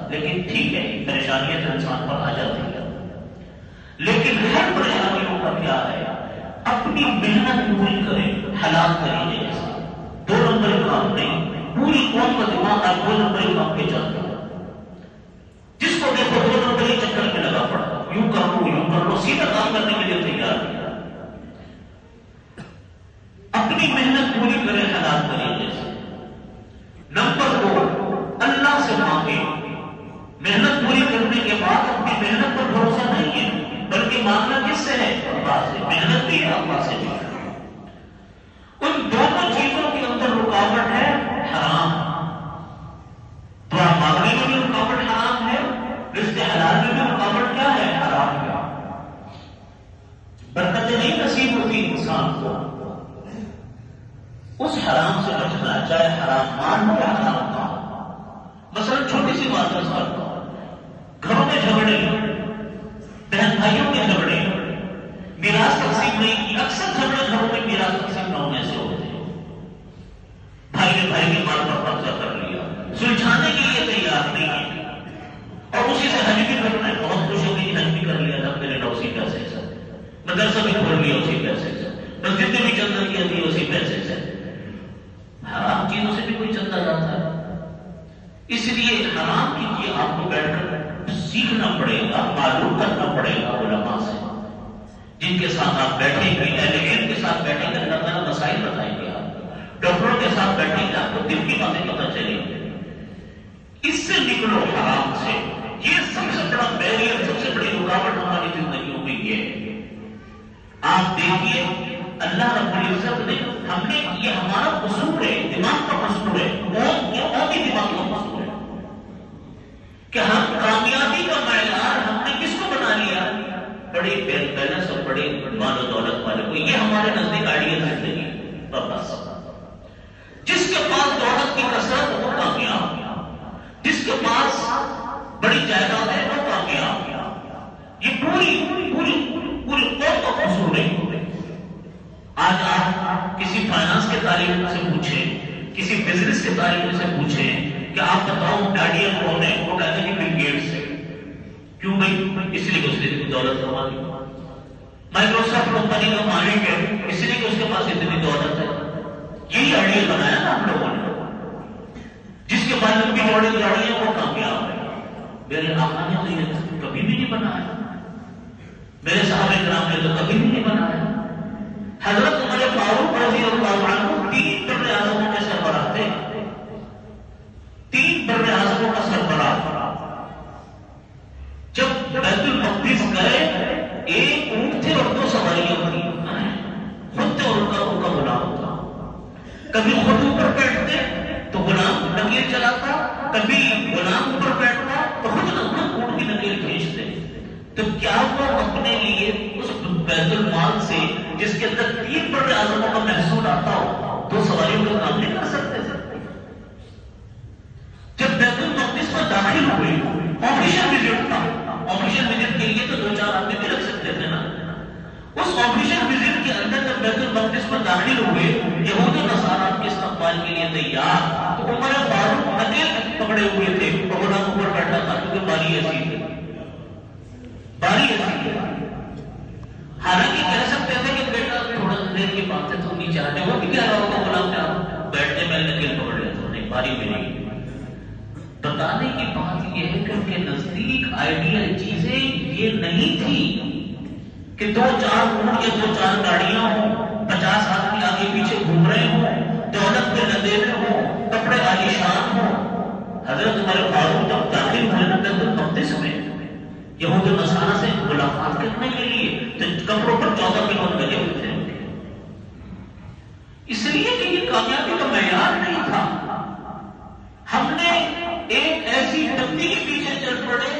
لیکن ٹھیک ہے پریشانیاں تو انسان پر آ جاتی ہیں، لیکن ہر پریشانیوں کا کیا ہے، اپنی محنت پوری کرے حلال طریقے سے، 2 نمبر کام نہیں، پوری قوم کا دماغ آپ 2 نمبر کام کے چلتے ہیں، جس کو دیکھو 2 نمبر چکر میں لگا پڑا، یوں کر لو سیدھا کام کرنے کے لیے تیار نہیں، اپنی محنت پوری کرے حلال طریقے سے۔ نمبر 2 اللہ سے مانگے، محنت پوری کرنے کے بعد اپنی محنت پر بھروسہ نہیں ہے، بلکہ مانگنا کس سے ہے؟ اللہ سے، محنت بھی ہے اللہ سے بھی۔ ان دونوں چیزوں کے اندر رکاوٹ ہے حرام، دعا مانگنے میں بھی رکاوٹ حرام ہے، رزق حلال میں بھی رکاوٹ کیا ہے؟ حرام ہے۔ برکتیں نہیں نصیب ہوتی انسان کو، اس حرام سے بچنا، چاہے حرام مال ہو یا حرام مال۔ مثلا چھوٹی سی بات کرتا ہوں، گھروں میں جھگڑے، بہن بھائیوں کے جھگڑے، میراث تقسیم نہیں کی، اکثر جھگڑے گھروں میں میراث تقسیم نہ ہونے سے ہوتے ہیں، بھائی نے بھائی کے مال پر قبضہ کر لیا، سلجھانے کے لیے تیار نہیں ہے، اور اسی سے حج بھی کرنا ہے، بہت خوش ہو گئی حج بھی کر لیا تھا میرے اسی پیسے سے، مدرسہ بھی کھول لیا اسی پیسے سے، مسجد میں بھی چندہ کیا تھی اسی پیسے سے۔ حرام چیزوں سے بھی کوئی چندہ جاتا ہے، اس لیے حرام کی چیز آپ کو بیٹھ کر سیکھنا پڑے گا، معلوم کرنا پڑے گا علماء سے، جن کے ساتھ آپ بیٹھیں گے، اہل علم کے ساتھ بیٹھیں گے، اللہ تعالیٰ مسائل بتائیں گے، آپ ڈاکٹروں کے ساتھ بیٹھیں گے، آپ کو دل کی باتیں پتہ چلیں گے، اس سے نکلو حرام سے۔ یہ سب سے بڑا بیریئر، سب سے بڑی رکاوٹ ہماری زندگیوں میں یہ ہے۔ آپ دیکھیے اللہ رب العزت نے، ہم نے، یہ ہمارا قصور ہے، دماغ کا قصور ہے، قومی دماغ کا قصور ہے کہ ہم کامیابی کا معیار ہم نے کس کو بنا لیا؟ بڑے بیلنس اور بڑے مال و دولت والے کو، یہ ہمارے نزدیک آئیڈیل زندگی بس۔ جس کے پاس دولت کی کثرت وہ کامیاب، جس کے پاس بڑی جائیداد ہے وہ کامیاب، یہ پوری قوم کا قصور ہے۔ آج آپ کسی فائنانس کے طالب سے پوچھیں، کسی بزنس کے طالب سے پوچھیں کہ آپ بتاؤ آئیڈیل کون ہے، وہ کہتے ہیں کہ بل گیٹس ہے۔ کیوں بھائی؟ اس لیے کہ اس نے دولت کما لی۔ مائکروسافٹ کمپنی کا مالک ہے، اس لیے کہ اس کے پاس اتنی دولت ہے۔ یہی آئیڈیل بنایا نا ہم لوگوں نے، جس کے پاس بھی بڑی گاڑی ہے وہ کامیاب ہے۔ میرے آقا نے تو یہ کبھی بھی نہیں بنایا، میرے صحابہ کرام نے تو کبھی بھی نہیں بنایا۔ حضرت عمر فاروق رضی اللہ عنہ 3 بر اعظموں کے سربراہ تھے، 3 بر اعظموں کا سربراہ۔ جب بیت المقدس گئے، 1 اونٹ تھے اور 2 سواریاں تھیں، خود تھے اور ان کا غلام تھا۔ کبھی خود اوپر بیٹھتے تو غلام نکیر چلاتا، کبھی غلام اوپر بیٹھتا تو خود اونٹ کی نکیر کھینچتے۔ تو کیا وہ اپنے لیے اس بیت المال سے، جس کے اندر 3 بر اعظموں کا محصول آتا ہو، 2 سواریوں کا کام نہیں کر سکتے؟ جب بیت المقدس میں داخل ہوئے، آفیشل وزٹ تھا، آفیشل وزٹ کے لیے تو 2-4 آدمی بھی رکھ سکتے تھے نا۔ اس آفیشل وزٹ کے اندر جب بیت المقدس میں داخل ہوئے، یہود و نصارا کے استقبال کے لیے تیار، تو عمر فاروق نکیر پکڑے ہوئے تھے، غلام اوپر بیٹھا تھا، کیونکہ باری ایسی تھی، باری ایسی تھی۔ حالانکہ کہہ سکتے تھے کہ بیٹا تھوڑا دیر کی بات ہے تو نیچے آنے، وہ بھی کہہ رہا ہوگا غلام نے بیٹھنے میں نکل پکڑ لیا تو نہیں، باری میری۔ بتانے کی بات یہ ہے کہ ان کے نزدیک آئیڈیل چیزیں یہ نہیں تھی کہ 2-4 اونٹ یا 2-4 گاڑیاں ہوں، 50 آدمی آگے پیچھے گھوم رہے ہوں، دولت پہ لدے ہوئے ہوں، کپڑے عالیشان ہوں۔ حضرت عمر فاروق جب داخل ہوئے نا بیت المقدس میں، یہود و نصارا سے ملاقات کرنے کے لیے، تو کپڑوں پر 14 کلو لگے ہوئے تھے، اس لیے کہ یہ کامیابی کا معیار نہیں تھا۔ ہم نے ایک ایسی ڈبی کے پیچھے چل پڑے